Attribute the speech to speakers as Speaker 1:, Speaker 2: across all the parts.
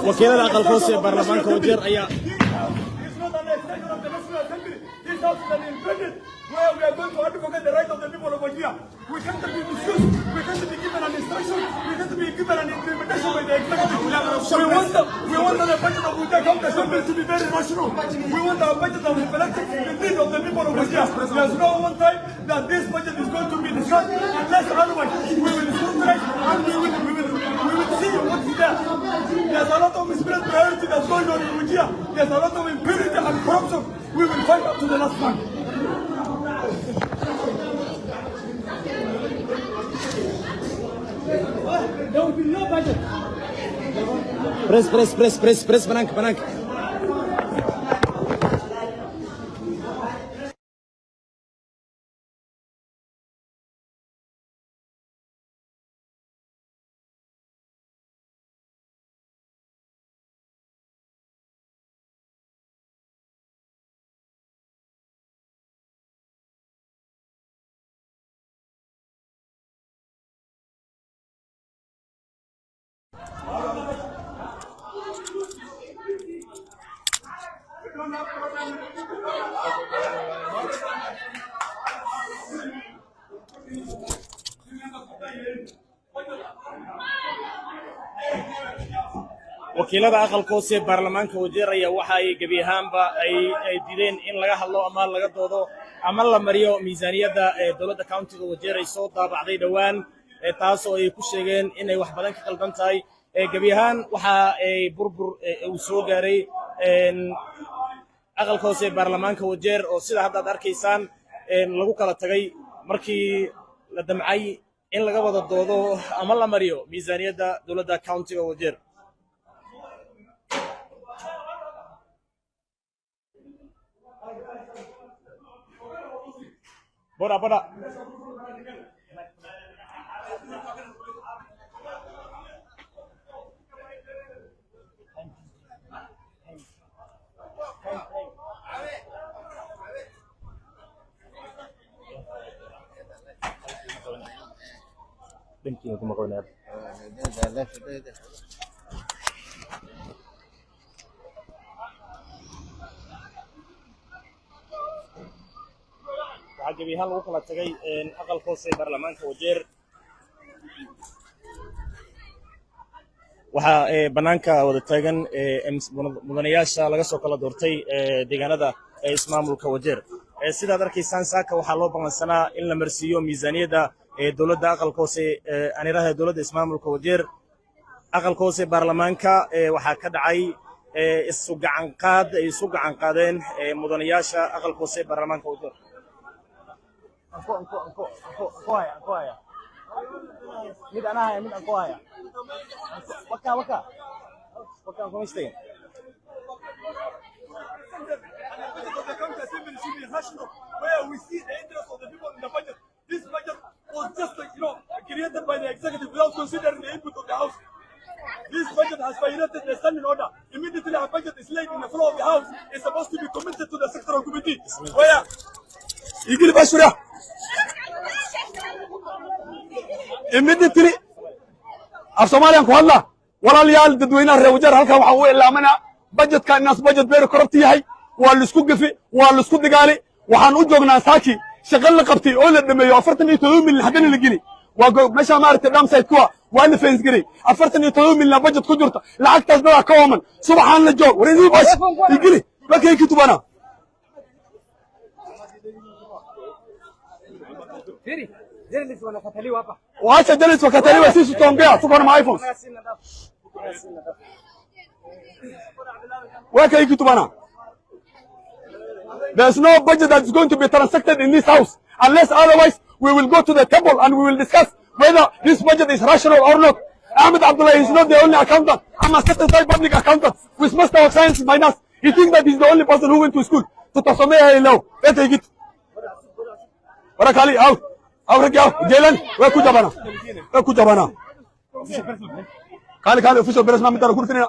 Speaker 1: وكيل الأقل خوصي برلمان كوجير أيا
Speaker 2: where we are going to advocate the right of the people of Wajir. We can't be misused. We can't be given an instruction. We can't be given an implementation by the executive. We want the budget of Wajir Assembly to be very rational. We want our budget to reflect the need of the people of Wajir. There's no one time that this budget is going to be discussed unless otherwise we will scrutinize and we will see what's there. There's a lot of misplaced priority that's going on in Wajir. There's a lot of impunity and corruption. We will fight up to the last man. There will be no budget.
Speaker 1: Press, banank. وكيلada aqalkoose baarlamaanka wajeeraya waxa ay gabi ahaanba ay dideen in laga hadlo ama laga doodo ama la mariyo miisaaniyada dawladda countiga wajeeray soo daabacday dhawaan taas oo ay ku sheegeen inay wax badan ka qaldan tahay gabi ahaan waxa ay burbur uu soo gaaray aqalkoose baarlamaanka wajeer oo sida hadda aad arkaysaan lagu kala tagay markii la damcay in laga wada doodo ama la mariyo miisaaniyada dawladda countiga wajeer Bora. Thank you, Kumakornab. عجبي هل وصل تجي أقل قصة برلمان كوجير وها بنانكا ودتاجن مدنياش على قصة كلا دورتي ديجاندا اسمه الكوجير سيدا دركي سانساكا وحلو بعض السنة إلا مرسيو ميزانية دا دولة دا أقل قصة أنا راه دولة اسمه الكوجير أقل قصة برلمانكا وحكد عي السوق عنقادين مدنياش أقل قصة برلمان كوجير Angko ya. Mid angko ya. Waka. Angko mistake.
Speaker 2: The county assembly should be rational, where we see the interest of the people in the budget. This budget was just, created by the executive without considering the input of the house. This budget has violated the standing order. Immediately a budget is laid in the floor of the house, it's supposed to be committed to the sectoral committee. Where you give it immediately af Soomaaliyan ku hadla walaalayaal dadweynaha reer wajeer halka waxa uu ilaamana budgetka inaas budget beer corrupt yahay waa la isku gafi waa la isku dagaali waxaan u joognaa saaki shaqo la qabtay oo la dhameeyo 47 milyan hadana la geli ماشي ما أردت دام سايد كوا وأنا فين سجري أفرتني تلوم من لبجت كجرته لعكت أسبوع كومن سبحان الله وريني بس يجري ما كي كتب أنا وعاش جلس وكتلي وسيس تونجيا سكر مع آيفون وكي كتب أنا There's no budget that is going to be transacted in this house unless otherwise we will go to the table and we will discuss whether this budget is rational or not. Ahmed Abdullah is not the only accountant. I'm a certified public accountant with Master of Science in Finance. He thinks that he's the only person who went to school. To Tasomea now. Let's take it. Barakali, out. Out, Jalen, where could Jabana? Where could Jabana? Kali, official business, Mamma Kurtina.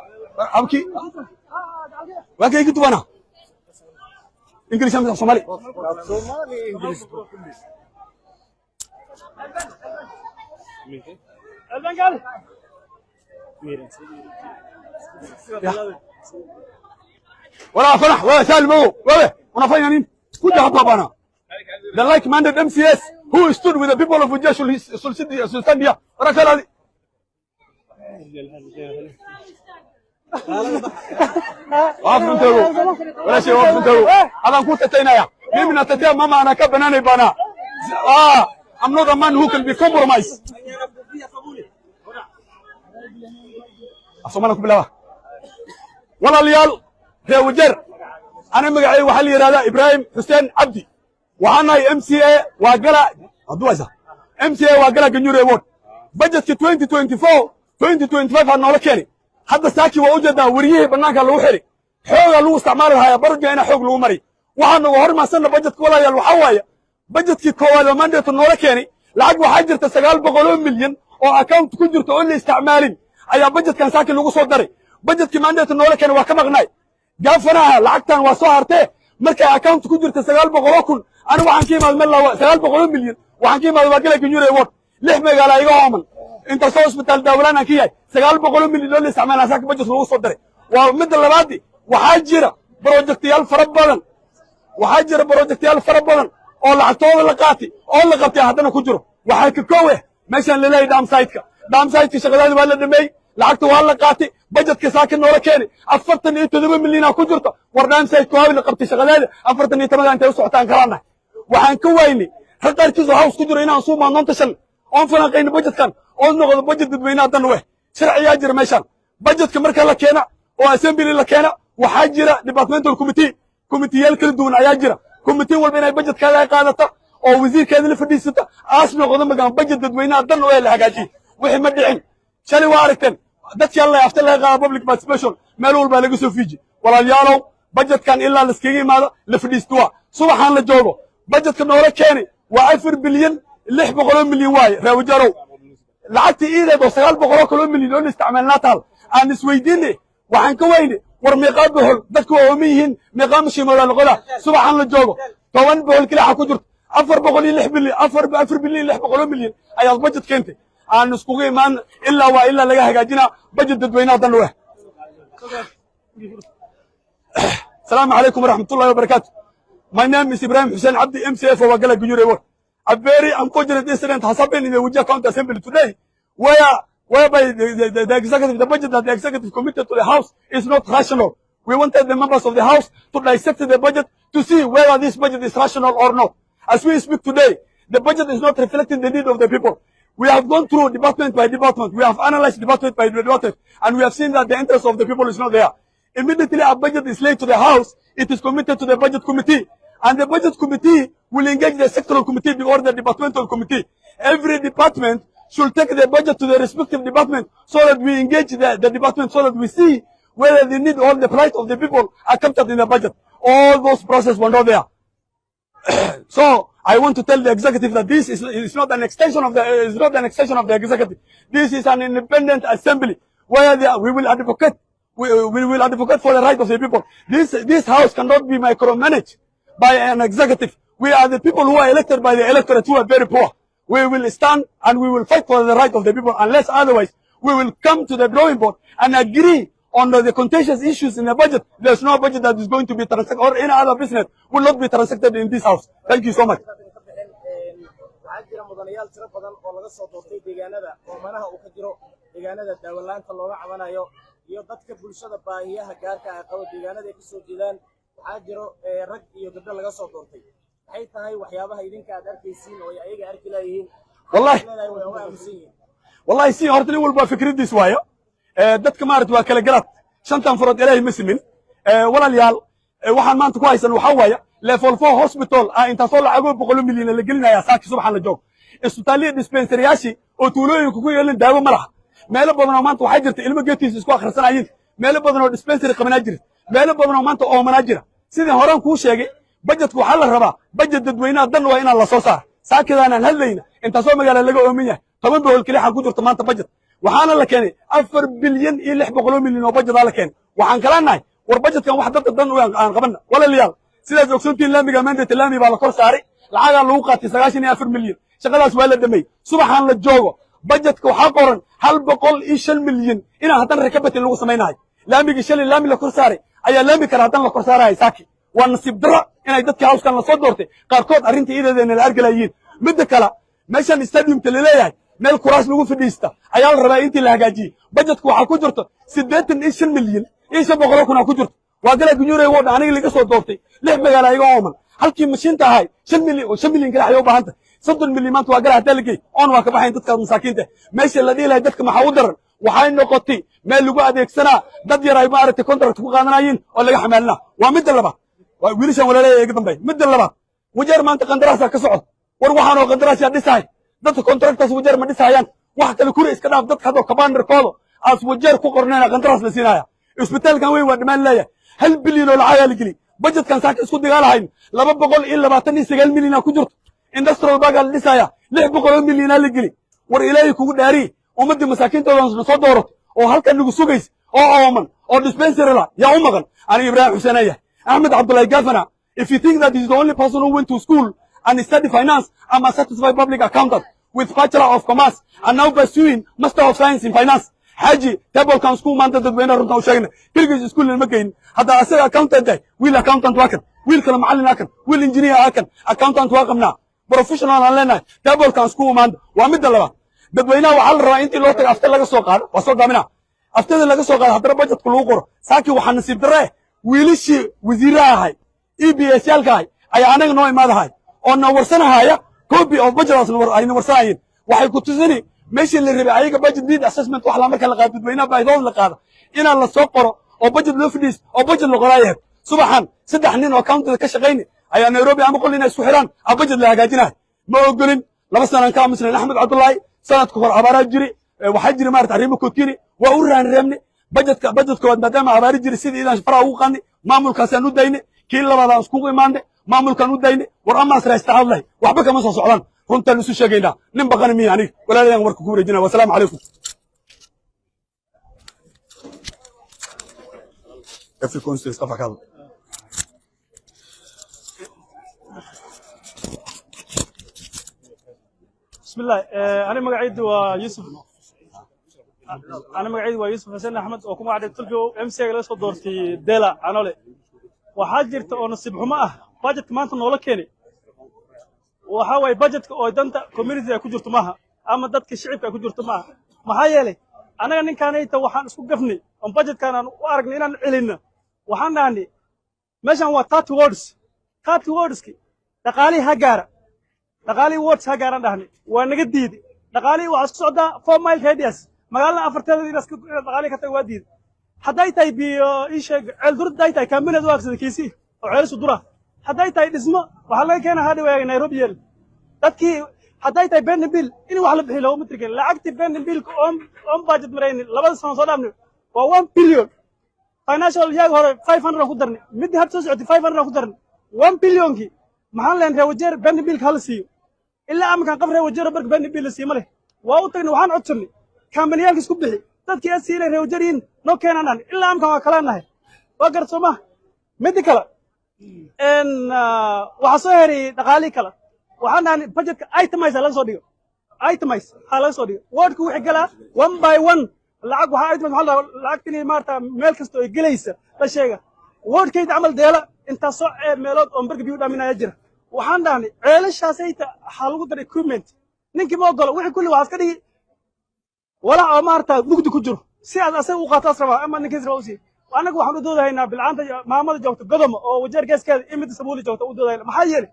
Speaker 2: Amki. Where can you get to Bana? English and Somali. Somali, English. ولا فرح ولا سالمو ولا وانا فاينين كلها طبعا the like-minded MCAs who stood with the people of Wajir should stand here ركال هذه وافن ترو ولا شيء وافن ترو هذا كنت تينايا مين تتيا ماما انا كبناني بنا I'm not a man who can be compromised أصلا كبلا ولا ليال في وجر أنا مقعي وحلي هذا إبراهيم حسين عبدي وأنا MCA وقلا أدوازا MCA وقلا جنيور يوون بجت 2024 أنا ولا كاري حتى ساكي ووجد وريه بناك لو حري حوغ لو استعمالها يا برجع أنا حوغ لو مري وأنا وهر ما سنة بجت كولا يا الوحوايا بجت كي كولا ماندة النولا كاري لعب وحجر تسجل بقولون مليون أو أكاونت كنجر تقول لي استعمالين أيا بجت كان ساكن لو صدري بجت كي ماندة النولا كان وكم غناي جافنا لعقتان وصهرته مركا أكاونت كنجر تسجل بقولكم أنا وعن كيما الملا سجل بقولون مليون وعن كيما الوكيل جنيور يوون لحمة قال أيوة أنت صوص بتال دولنا كيا سجل بقولون مليون دولار استعمال ساكن بجت لو صدري ومثل البادي وحجرة بروجكتيال فربنا وحجرة بروجكتيال فربنا أو لعطوه لقاتي أو لقاتي هذا كجرو وحكي كوه مشان للاي دام سايتك شغلاني ولا دمي لعطوه ولا لقاتي بجت كساكن نورا كيني أفرتني أنت دم ملينا كجرته ورنام سايت كوه لقبتي شغلاني أفرتني تمام أنت وسعتان كلامنا وحن كويني هل تركيزه هاوس كجرو هنا نصوم ما ننتشل أون فلان قين بجت كان أون نقول بجت بينات دنوه شرع ياجر مشان بجت كمركا لكينا وأسمبلي لكينا وحاجرة ديبارتمنت الكوميتي يلكل دون عياجرة كوميتي والبناء بجت كذا قادته أو وزير كذا اللي فدي ستة أصلا قدام مكان بجت دوينات دنوه اللي حاجاتي وحي مدعين شالي واركتن دتي الله يفتح لها بابليك با سبيشال مالول با لغو سوفيجي ولا يالو بجت كان الا لسكيغي ماده لفديستوا سبحان الله جوجو بجت كان ولا كيني و4 بليون 600 مليون واي راوجارو لعتي ايده 900 مليون استعملنا تال ان سويديني وحن كويني ورميقاد بهل دكو اوميهن مقام شي مولا لقدا سبحان الله جوجو توان بهل كلا حكو جرت 4 بليون 4 بليون 600 مليون اي بجت كنتي aan iskugu imaan ilaa waa ilaa laga hagaajina budget dadweynaha dan leh Assalamu alaykum wa rahmatullahi wa barakatuh My name is Ibrahim Hussein Abdi MCF wa Gala Gunyure A very unfortunate incident has happened in the Wajir County Assembly today whereby the executive the budget that the executive committed to the house is not rational We wanted the members of the house to dissect the budget to see whether this budget is rational or not As we speak today the budget is not reflecting the need of the people We have gone through department by department. We have analyzed department by department. And we have seen that the interest of the people is not there. Immediately a budget is laid to the House, it is committed to the budget committee. And the budget committee will engage the sectoral committee or the departmental committee. Every department should take the budget to the respective department so that we engage the department so that we see whether the need or the plight of the people are captured in the budget. All those processes were not there. So I want to tell the executive that this is not an extension of the executive. This is an independent assembly where we will advocate for the right of the people. This house cannot be micromanaged by an executive. We are the people who are elected by the electorate who are very poor. We will stand and we will fight for the right of the people. Unless otherwise, we will come to the drawing board and agree on the contentious issues in the budget. There's no budget that is going to be transacted or any other business will not be transacted in this house. Thank you so much.
Speaker 1: mudanayaal tiro badan oo laga soo doortay deegaanada oo manaha uu ka jiro deegaanada daawalaanta looga cabanayo iyo dadka bulshada baahiyaha gaarka ah qaba deegaanada ay ka soo jeedaan waxaa jiro rag iyo gabdho laga soo doortay maxay tahay waxyaabaha idinka aad arkaysiin oo ay ayaga arki leeyihiin
Speaker 2: wallahi si horta nin walba fikradiis waayo dadka maarad waa kala galad shantan farood ilaahay ma simin walaalayaal waxaan maanta ku haysan waxa waaye level 4 hospital inta soo lacago 100 milyan la gelinaya saaki subaxan la joog isbitaalada dispensaryaashi oo tuulooyinka ku yeelan daawo ma laha meelo badan oo maanta waxay jirta ilmo geetiis isku akhrisanayeen meelo badan oo dispensary qabanaa jira meelo badan oo maanta oo manaa jira sidii horaan ku sheegay budgetku waxa la rabaa budget dadweynaha dan waa in la soo saar saakidaan hadlayna inta soo magaala laga oomin yahay 10 boqol kali xaq ku jirto maanta budget waxaana la keenay 4 bilyan iyo 600 milyan oo budget la keenay waxaan kala nahay war budgetkan wax dad dan aan qabanna walaalayaal sidaas ogsoontiin laamiga maanta laami baa la kor saaray lacaga lagu qaatay 94 milyan shaqadaas waa la dhamay subaxan la joogo budgetka waxa qoran 105 milyan ina hadan rakabatin lagu sameeyay laamiga shalay laami la kor saaray ayaa laami kara hadan la kor saaray saaki waa nasiib dara inay dadka hawskan la soo doortay qaarkood arinta iidadeena la argalayeen mid kale meeshan stadium ta leeyahay meel kuraas lagu fadhiista ayaa la rabaa intii la hagaajiyay budgetku waxa ku jirto 85 milyan iyo 700 kuna ku jirto waa galay gunyuray wada aniga laga soo doortay 6 magaalo iga ooman halkii mashiinta ahay 5 milyan kala ayo baahanta 30 milyan maanta waa galay dalkay on waa ka baxayn dadka masaakiinta meesha la dhilay dadka maxaa u daran waxay noqotay meel lagu adeegsanaa dad yar ay maaragtay contract ku qaadanayeen oo laga xamaalna waa mid labaad waa wiilashan walaalahay ee dambe mid labaad wajeer maanta qandaraasa ka socod war waxaan oo qandaraas ya dhisay dadka contractors wajeer ma dhisayaan wax kale kuri iska dhaaf dadka hadoo commander koodo as wajeer ku qornayna qandaraas la siinaya isbitaalkan weyn waa dhimaan leeyahay 1 bilyan oo lacag la geli budgetkan saaka isku dagaalahayn 229 milyan ku jirto industrial bagal dhisaya 600 milyan la geli war ilaahay kugu dhaari ummadii masaakiintooda soo doorto oo halkan nagu sugays oo ooman oo dispensary la yaa u maqan ani Ibrahim Xuseynaya Ahmed Abdullahi Gafana if you think that is the only person who went to school and studied finance I'm a certified public accountant with Bachelor of Commerce and now pursuing Master of Science in Finance حاجي تابل كان سكول ما أنت تدوينا رنتا وشاينا كل سكول المكين هذا أصير accountant ده ويل accountant واكن ويل كلام معلم واكن ويل engineer واكن accountant واكمنا professional علينا تابل كان سكول ما أنت وامد الله تدوينا وعلى الرأي أنت لو تأفتل لك سوقار وصل دامنا أفتل لك سوقار هذا بجت كل وقر ساكي وحنسيب درة ويلش وزيرها هاي EBS يالكاي أي أنا نوع ما هاي أو ورسنا هاي كوبي أو بجرس أي ورساين waxay ku tusini meeshii la rabay ayaga budget need assessment wax la marka la qaado dadweynaha baahidood la qaado in la soo qoro oo budget loo fidis oo budget la qoraayo subaxan 3 nin oo county ka shaqeeyni ayaa Nairobi ama qolina isku xiraan budget la hagaajinayo ma ogolin 2 sano ka mislan Ahmed Abdullahi sanadku hor abaara jiri waxa jiri maarta arrimo koodkini waa u raan reebni budgetkooda maadaama abaari jiri sidii idan fara ugu qani maamulkaas aanu dayni kii labaad isku imaanay maamulkan u dayni war ama asraasta hadlay waxba kama soo socdaan runta isu sheegayna nin baqan mi aniga walaalayaan warku ku wareejina wassalaamu calaykum every constituency iska fakado
Speaker 3: bismillah ana magacaydu waa Yusuf Xasan Ahmed oo kuma cadday Turkiga MCA la soo doortay Dela Anole waxa jirta oo nasiib xumo ah budget maanta noola keenay waxa way budgetka oo danta community ay ku jirto maaha ama dadka shacabka ay ku jirto maaha maxaa yeelay anaga ninkaanayta waxaan isku gafnay on budgetkan aan u aragnay inaan celino waxaan dhahnay meeshan waa 30 words dhaqaalihi ha gaara dhaqaalihi words ha gaaran dhahnay waa naga diiday dhaqaalihi waxa isku socdaa 4 mile radius magaalada afarteeda inaas dhaqaalihi ka tahay waa diiday hadday tahay biyo isha ceeldur day kaamilad waagsada kiisi oo ceelisu dura hadday tahay dhismo waxa laga keenaa hadawaaga Nairobi yeel dadkii hadday tahay Ben bill in wax la bixiyo matrikeen lacagti Ben bill on budget mareyn 2 sano soo dhaafnay waa 1 billion financial yaag hore 500 ku darnay mid had soo socotay 500 ku darnay 1 billion ki maxaan leen reewajeer Ben bill kala siiyo ilaa amkan qabray wajeer bark Ben bill siiyo male waa u tagnay waxaan codsanay kambaniyalka isku bixi dadkii asiilay reewajeeriin no keenanaan ilaa amkan waa kala nahay waa garsoma mid kale waxa soo heeray dhaqaalihi kala waxaan dhahnay budgetka itemize la soo dhigo itemize hala soo dhigo wordku wixii gala 1 by 1 lacag waxa itemize waxa lacagtini maarta meel kasto ay galaysa la sheega wordkeeda amal deela inta soo meelood oo barka biyo dhaminaya jira waxaan dhahnay ceelashaasayta waxa lagu daray equipment ninkii ma ogolo wixii kulli waxaas ka dhigi walaa oo maarta mugdi ku jiro si aad asaga u qaataas rabaa ama ninkiis rabaa u sii anagu waxaan u doodahaynaa bilcaanta maamada joogta godomo oo wajeer geeskeeda imid sabuuli joogta u doodahayna maxaa yeelay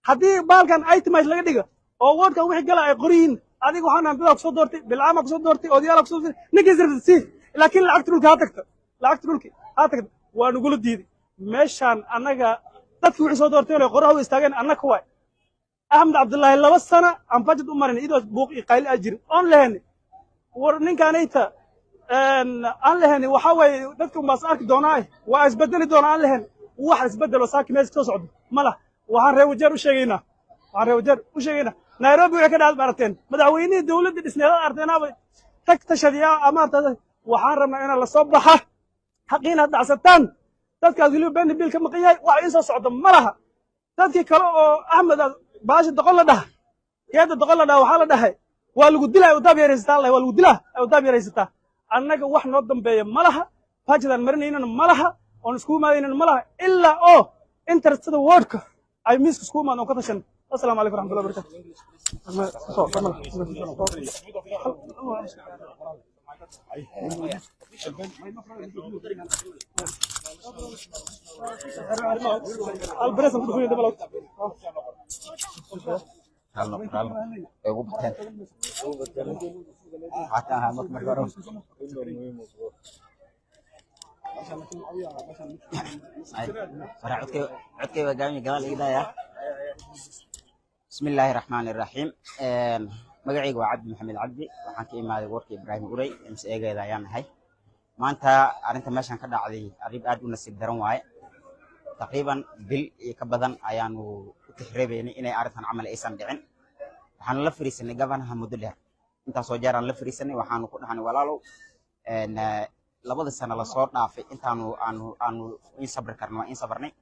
Speaker 3: haddii baalkan itemite laga dhiga oo woodkan wixii gala ay qoriyiin adiga waxaan nahay dadaa kusoo doortay bilcaama kusoo doortay odayaala kusoo doortay ninkiis rabta sii laakiin lacagta dhulka ha tagta lacagta dhulki ha tagta waa nagula diiday meeshaan annaga dadkii wixii soo doortay inay qoraha u istaageen annaka waay axmed cabdullaahi 2 sano aan budget u marin idoo buuq iyo qayli aa jirin oon leheni war ninkaanayta aan leheni waxaa waaye dadka unbaas arki doonaa waa isbedeli doonaa aan leheni wax isbedelo saaki meesha soo socdo ma lah waxaan reer wajeer u sheegaynaa nairobi waxay ka dhacday aragteen madaxweynihii dowladda dhisneeda arteenaaba tag tashadiyaa amaarta waxaan rabnaa inaan la soo baxa xaqiina dhacsataan dadkaas weliba beeni biil ka maqan yahay wax in soo socdo ma laha dadkii kale oo axmed baashi doqon la dhaha geeda doqon la dhaha waxaa la dhahay waa lagu dilaa udaab yaraysataa waa lagu dilaa udaab yaraysataa annaga wax noo dambeeya ma laha baajidaan marinaynana ma laha oon isku imaadaynana ma laha ilaa oo interestada woodka ay miiska isku imaad oon ka tashan السلام عليكم ورحمه الله وبركاته
Speaker 4: بسم الله الرحمن الرحيم magacaygu waa cabdi maxamed cabdi waxaan ka imaaday warka ibraahim uray MCA-geeda ayaan nahay maanta arinta meeshan ka dhacday arrin aad u nasiib daran waaye taqriiban bil iyo ka badan ayaanu u tixreebaynay inay arrintan camal aysan dhicin waxaan la fariisanay gabanaha muddo dheer intaasoo jeer aan la fariisanay waxaanu ku dhahnay walaalow labada sano la soo dhaafay intaanu in sabri karno waa in sabarnay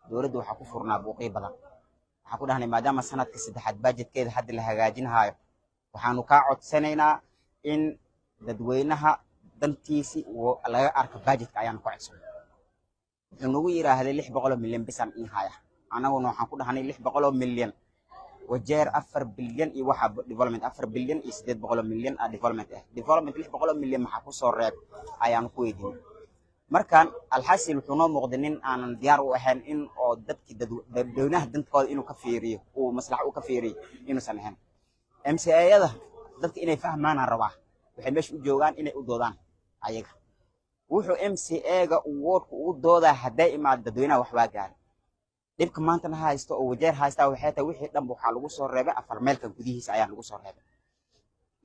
Speaker 4: dowladda waxaa ku furnaa buuqyo badan waxaan ku dhahnay maadaama sanadka saddexaad budgetkeeda hadda la hagaajinayo waxaanu kaa codsanaynaa in dadweynaha dantiisi laga arko budgetka ayaanu ku codsanay wuxuu nagu yiraahday 600 milyan bisan in haya anaguna waxaan ku dhahnay 600 milyan wajeer 4 bilyan iyo waxa development 4 bilyan iyo 800 milyan development 600 milyan maxaa ku soo reeb ayaanu ku weydiinay markaan alxasil wuxuu noo muuqday nin aanan diyaar u ahayn in oo dadkii dadweynaha dantooda inuu ka fiiriyo uu maslax u ka fiiriyo inuusan ahayn MCA-yada dadka inay fahmaan rabaa waxay meesha u joogaan inay u doodaan ayaga wuxuu MCA-ga woodku u doodaa hadday imaad dadweynaha waxbaa gaaray dhibka maanta na haysto oo wajeer haysta waxay tahay wixii dhan waxaa lagu soo reebay afar meelka gudihiisa ayaa lagu soo reebay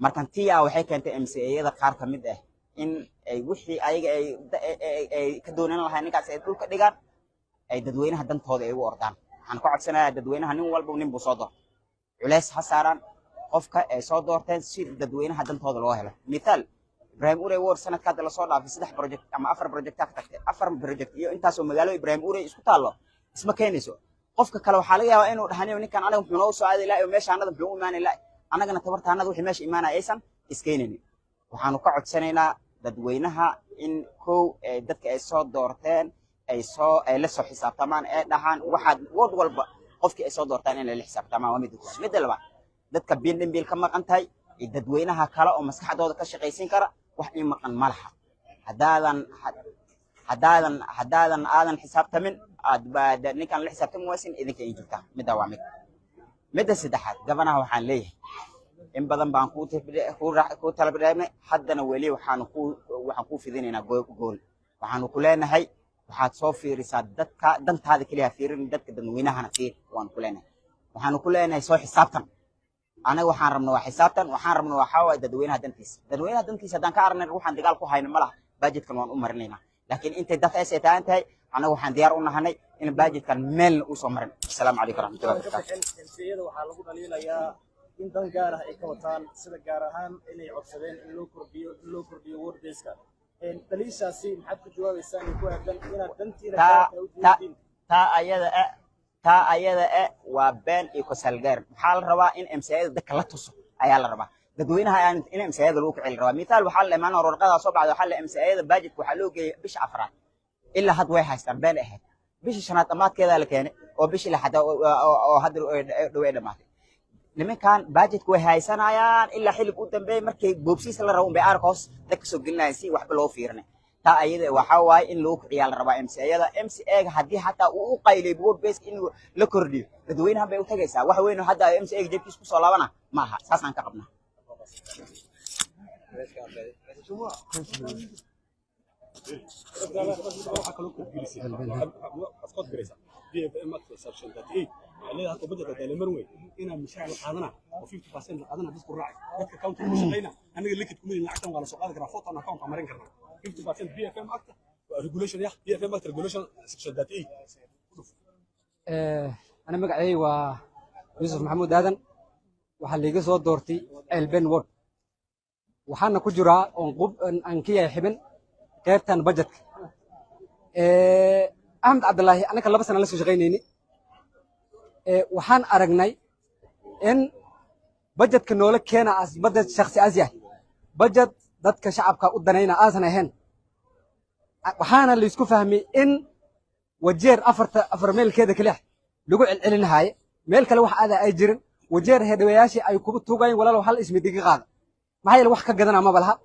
Speaker 4: markan tii waxay keentay MCA-yada qaar ka mid ah in ay wixii ayaga ay ka doonaan lahayn ninkaas ay dhulka dhigaan ay dadweynaha dantooda ay u ordaan waxaan ku codsanayaa dadweynaha nin walba nin buu soo doortay culays ha saaraan qofka ay soo doorteen si dadweynaha dantooda loo helo mithaal ibraahim uray war sanadka hadda la soo dhaafay 3 project ama 4 project ka tagtay 4 project iyo intaasoo magaalo ibraahim uray isku taalo isma keenayso qofka kale waxaa laga yaabaa inuu dhahanayo ninkan anaga wuxuu noo soo aaday ilaa meesha anada wuxuu u imaanay ilaa anagana tabartaanada wixii meesha imaanay aysan iskeenaynin waxaanu ka codsanaynaa dadweynaha in koow dadka ay soo doorteen ay la soo xisaabtamaan ee dhahaan waxaad wad walba qofkii ay soo doortaan in la xisaabtamaan waa mid labaad dadka biil ka maqan tahay dadweynaha kale oo maskaxdooda ka shaqaysiin kara wax in maqan ma laha haddaadan xisaabtamin aad ninkan la xisaabtami waysin idinka in jirta midda waa midda saddexaad gabanaha waxaan leeyahay in badan baan ku talabiraynay haddana weli waxaan ku fidinaynaa gool waxaanu ku leenahay waxaad soo fiirisaa dadka dantaada kaliya fiirin dadka dadweynahana fiir waan ku leenahay waxaanu ku leenahay soo xisaabtan anaga waxaan rabnaa waa xisaabtan waxaan rabnaa waxa way dadweynaha dantiisa haddaan ka aragnay waxaan dagaal ku hayno malaha budgetkan waan u marinaynaa laakiin intay dadka ay seetaan tahay anaga waxaan diyaar u nahanay in budgetkan meel u soo marin assalaamu calaykum warahmatullahi wabarakatuh
Speaker 1: MCA-da waxaa lagu dhaliilayaa in dan gaar ah ay ka wataan sida gaar ahaan inay codsadeen in loo kordhiyo wordayska dhaliishaasi maxaad ku jawaabaysaa in ku aadan inaad dantiina u jeedin
Speaker 4: taa ayada waa been iyo kosalgaar maxaa la rabaa in MCA-da dadka la tuso ayaa la rabaa dadweynaha in MCA-da lagu kicil rabaa mithaal waxaa la imaan warqada soo baxday waxaa la MCA-da budget waxaa loo geeyay bisha afraad ilaa had way haystaan been ahayd bisha shanaad amaadkeeda la keenay oo bishii la xadaa oo hadda dhaweey dhamaatay nimankan budget way haysanayaan ilaa xilib u dambeeyay markay boobsiisa la rabo bay arkos dadka soo gelinayaan si waxba loo fiirnay taa ayada waxa waay in loo kiciyaa la rabaa MCA-yada MCA-ga haddii hataa uu u qaylay board base inuu la kordhiyo dadweynaha bay u tagaysaa wax weyn oo hadda MCA-ga jabkiis ku soo laabana ma aha saasaan ka qabnaa
Speaker 2: BFM أكثر section 38 اللي هاتو بدأت على مروي هنا مشاعر قادنا و50% قادنا بس كراعي dadka account ku shaqeynaa aniga liquid kuma in lacagtan wala soo qaadi karaa photo account amarin karna 50% BFM أكثر regulation ya BFM أكثر regulation section 38
Speaker 5: أنا مقعي ويوسف محمود آدم وحليقة صوت دورتي البن وورد وحنا كجرا أنكيا يحبن كيفتان بجت أحمد عبد الله أنا كلا بس أنا لسه شغينيني وحن أرجناي إن بجت كنولة كنا بجت شخص أزيه بجت ضد كشعب كأودنينا أزنا هن وحنا اللي يسكو فهمي إن وجير أفر ميل كده كله لقوا العلن هاي ميل كله واحد هذا أجر وجير هدوياشي أي كوب توجين ولا لو حل اسم دقيقة ما هي الواحد كجدنا ما بلها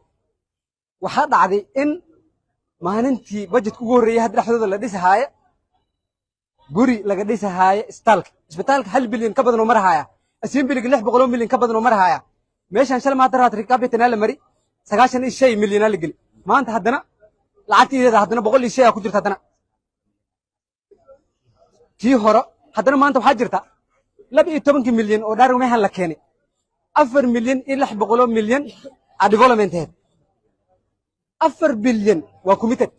Speaker 5: وحد عادي إن ما هننتي بجت كوري هاد الحدود اللي ديس هاي قوري لقى ديس هاي ستالك سبتالك هل بلين كبدنا مرهايا أسيم بلين لح بقولون بلين كبدنا مرهايا ماشي إن شاء الله ما ترى تركب تنال مري سقاشن الشيء مليون اللي ما أنت هدنا لعتي إذا هدنا بقول لي شيء أكون جرت هدنا كي هرا هدنا ما أنت بحجرته لا بقي 8 مليون ودارو ما هلا كاني 4 مليون إلا بقولون مليون الديفلوبمنت هاد 4 بليون وكوميتد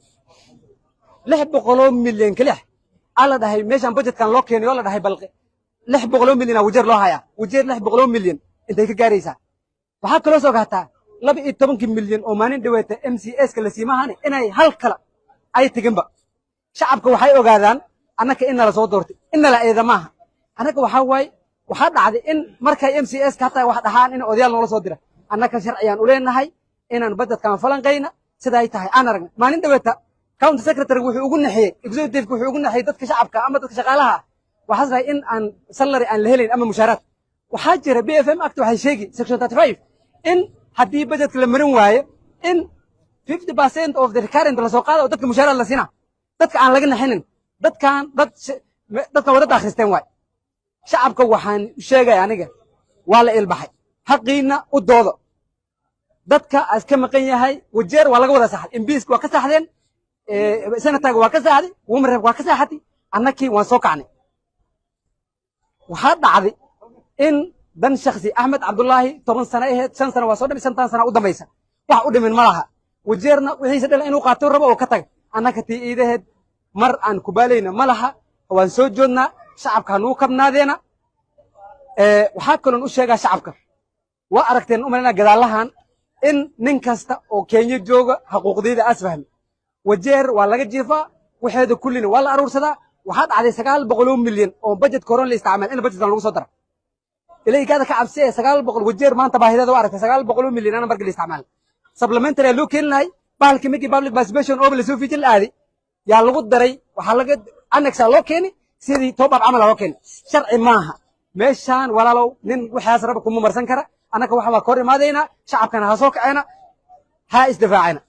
Speaker 5: لح بقولون مليون كله على ده هي ماشان بجت كان لوكين ولا ده هي بلقي لح بقولون مليون وجر له هيا وجر لح بقولون مليون انت هيك جاريسا وحق لو سوغاتا لا بقي 8 مليون او مانين دويته MCAs كلا سيماهاني اني هل كلا اي تجنبا شعبك waxay ogaadaan anaka in la soo doortay in la eedamaha anaka waxa way waxa dhacday in markay MCAs ka tahay wax dhahaan in odayaal noo soo dira anaka sharciyaan u leenahay inaan badadkan falanqeyna sida ay tahay aan aragna maalin dhaweeta county secretary wuxuu ugu naxiyay executive wuxuu ugu naxiyay dadka shacabka ama dadka shaqaalaha waxa saray in aan salary aan la helin ama mushaaraad waxa jira BFM act waxay sheegi section 35 in haddii budgetka la marin waayo in 50% of the recurrent la soo qaado dadka mushaaraad la siina dadka aan laga naxinin dadka wada akhristeen waay shacabka waxaan sheegay aniga waa la ilbaxay xaqiina u doodo dadka aska maqan yahay wajeer waa laga wada saxay imbiiska waa ka saxdeen sanadkaaga waa ka saxday wumreeb waa ka saxatay annakii waan soo kacnay waxaa dhacday in dan shakhsi Ahmed Abdullahi 10 sano ahayd 5 sano waa soo dhamaysan 10 sano u dambaysa wax u dhimin ma laha wajeerna wixiisa dhalay inuu qaato rabo oo ka tag annaka tii iidaheed mar aan ku baalayna ma laha waan soo joodnaa shacabka nuu kabnaadeena waxaa kaloon u sheegaa shacabka waa aragteen u malaynaa gadaalahan in nin kasta oo Kenya jooga xuquuqdeeda as fahmi wajeer waa laga jiifaa waxeeda kullina waa la aruursadaa waxaa dhacday 900 milyan oo budget koron la isticmaal in budgetan lagu soo daro ilaa kaada ka cabsay 900 wajeer maanta baahideeda waa aragtay 900 milyan ana markii la isticmaal supplementary loo keenay bahalkii migi public participation oo la soo fiijin aadi yaa lagu daray waxa laga annex loo keenay sidii top up amal loo keenay sharci maaha meeshaan walaalow nin waxaas raba kuma marsan kara anaka waxa waa kor imaadayna shacabkana ha soo kacayna ha isdifaacayna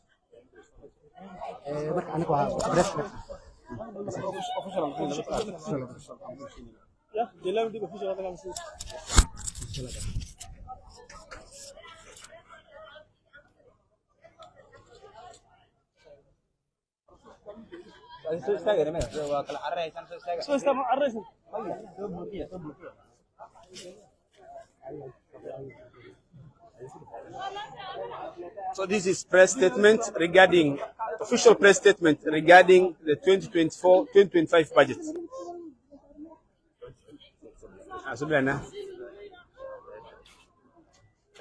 Speaker 5: marka anaka waa
Speaker 2: So this is press statement regarding official press statement regarding the 2024-2025 budget.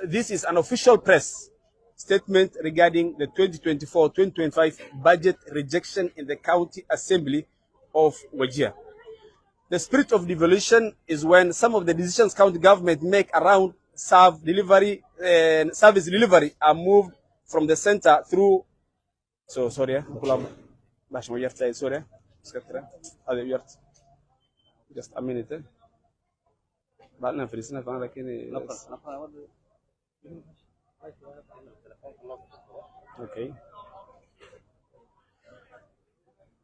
Speaker 2: This is an official press statement regarding the 2024-2025 budget rejection in the County Assembly of Wajir. The spirit of devolution is when some of the decisions county government make around service delivery are moved from the center through. So sorry, sorry, just a minute.
Speaker 6: بعدنا فريسنا فأنا لكن okay.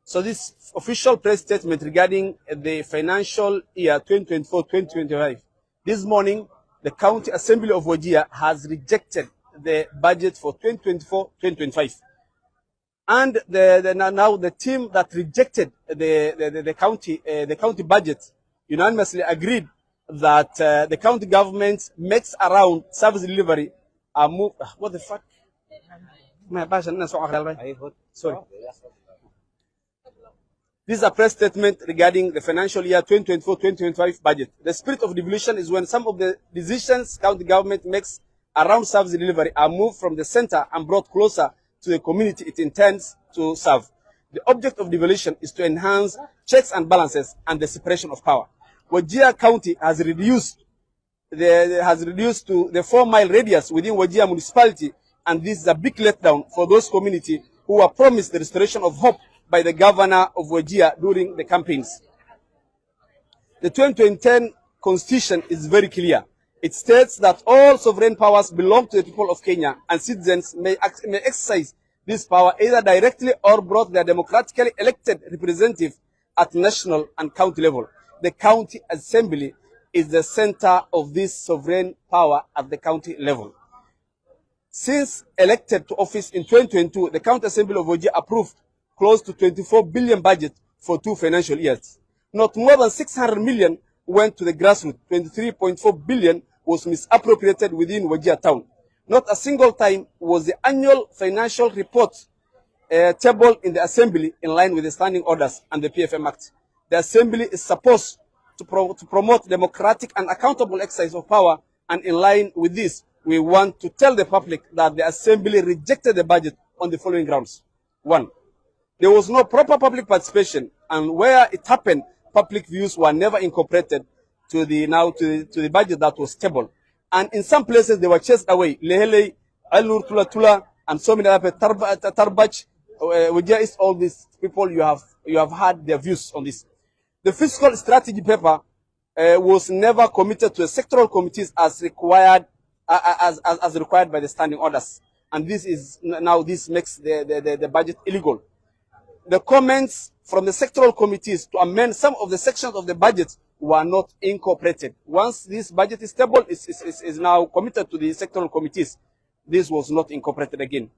Speaker 6: So this official press statement regarding the financial year 2024-2025. This morning, the County Assembly of Wajir has rejected the budget for 2024-2025. And now the team that rejected the county budget unanimously agreed that the county government makes around service delivery a move. What the fuck? Sorry. This is a press statement regarding the financial year 2024-2025 budget. The spirit of devolution is when some of the decisions county government makes around service delivery are moved from the center and brought closer to the community it intends to serve. The object of devolution is to enhance checks and balances and the separation of power. Wajir County has reduced to the 4-mile radius within Wajir municipality, and this is a big letdown for those community who were promised the restoration of hope by the governor of Wajir during the campaigns. The 2010 constitution is very clear. It states that all sovereign powers belong to the people of Kenya, and citizens may exercise this power either directly or brought their democratically elected representative at national and county level. The county assembly is the center of this sovereign power at the county level. Since elected to office in 2022, the county assembly of Wajir approved close to 24 billion budget for 2 financial years. Not more than 600 million went to the grassroots. 23.4 billion was misappropriated within Wajir town. Not a single time was the annual financial report tabled in the assembly in line with the standing orders and the PFM Act. The assembly is supposed to promote democratic and accountable exercise of power, and in line with this, we want to tell the public that the assembly rejected the budget on the following grounds. 1. There was no proper public participation, and where it happened, public views were never incorporated to the budget that was tabled. And in some places, they were chased away. Lehele, Alur, Tula, and so many other Tarbach, Wajir East, all these people, you have had their views on this. The fiscal strategy paper was never committed to the sectoral committees as required by the standing orders. And this makes the budget illegal. The comments from the sectoral committees to amend some of the sections of the budget were not incorporated. Once this budget is tabled, is now committed to the sectoral committees, this was not incorporated again.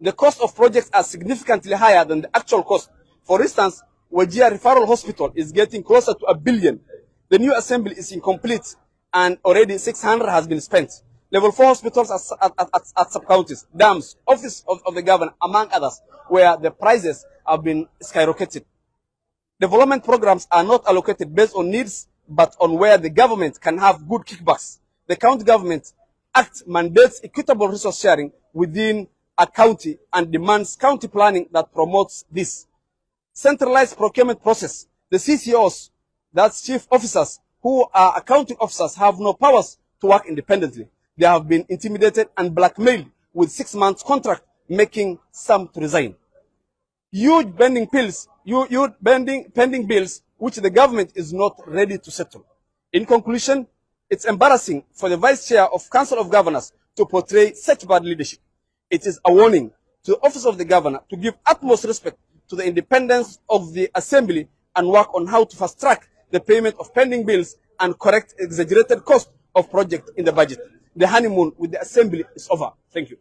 Speaker 6: The cost of projects are significantly higher than the actual cost. For instance, Wajir Referral Hospital is getting closer to 1 billion. The new assembly is incomplete, and already 600 has been spent. Level 4 hospitals at sub-counties, dams, office of the governor, among others, where the prices have been skyrocketed. Development programs are not allocated based on needs, but on where the government can have good kickbacks. The county government act mandates equitable resource sharing within a county and demands county planning that promotes this. Centralized procurement process. The CCOs, that's chief officers, who are accounting officers, have no powers to work independently. They have been intimidated and blackmailed with 6 months contract, making some to resign. Huge pending bills, which the government is not ready to settle. In conclusion, it's embarrassing for the Vice Chair of Council of Governors to portray such bad leadership. It is a warning to the Office of the Governor to give utmost respect to the independence of the Assembly and work on how to fast-track the payment of pending bills and correct exaggerated cost of projects in the budget. The honeymoon with the Assembly is over. Thank you.